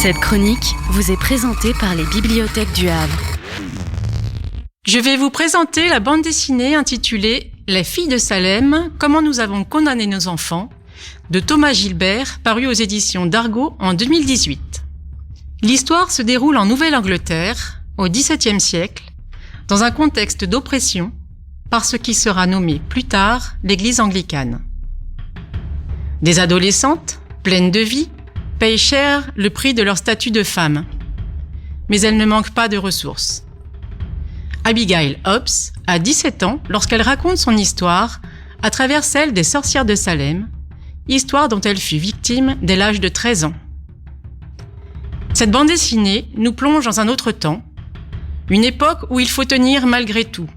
Cette chronique vous est présentée par les Bibliothèques du Havre. Je vais vous présenter la bande dessinée intitulée « Les filles de Salem, comment nous avons condamné nos enfants » de Thomas Gilbert, paru aux éditions d'Argo en 2018. L'histoire se déroule en Nouvelle-Angleterre, au XVIIe siècle, dans un contexte d'oppression, par ce qui sera nommé plus tard l'Église anglicane. Des adolescentes, pleines de vie, payent cher le prix de leur statut de femme. Mais elles ne manquent pas de ressources. Abigail Hobbs a 17 ans lorsqu'elle raconte son histoire à travers celle des sorcières de Salem, histoire dont elle fut victime dès l'âge de 13 ans. Cette bande dessinée nous plonge dans un autre temps, une époque où il faut tenir malgré tout.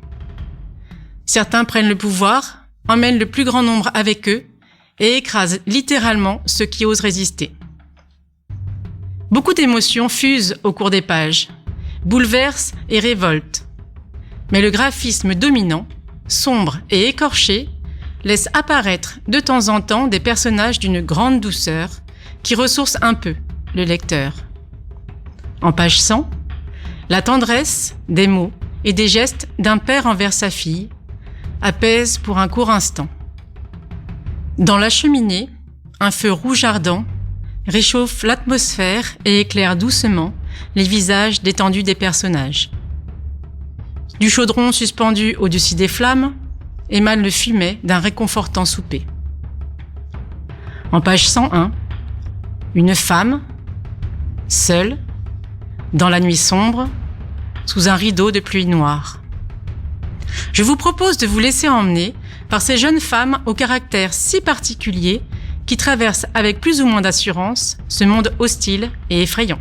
Certains prennent le pouvoir, emmènent le plus grand nombre avec eux et écrasent littéralement ceux qui osent résister. Beaucoup d'émotions fusent au cours des pages, bouleversent et révoltent. Mais le graphisme dominant, sombre et écorché, laisse apparaître de temps en temps des personnages d'une grande douceur qui ressourcent un peu le lecteur. En page 100, la tendresse des mots et des gestes d'un père envers sa fille apaise pour un court instant. Dans la cheminée, un feu rouge ardent réchauffe l'atmosphère et éclaire doucement les visages détendus des personnages. Du chaudron suspendu au-dessus des flammes émane le fumet d'un réconfortant souper. En page 101, une femme, seule, dans la nuit sombre, sous un rideau de pluie noire. Je vous propose de vous laisser emmener par ces jeunes femmes au caractère si particulier qui traversent avec plus ou moins d'assurance ce monde hostile et effrayant.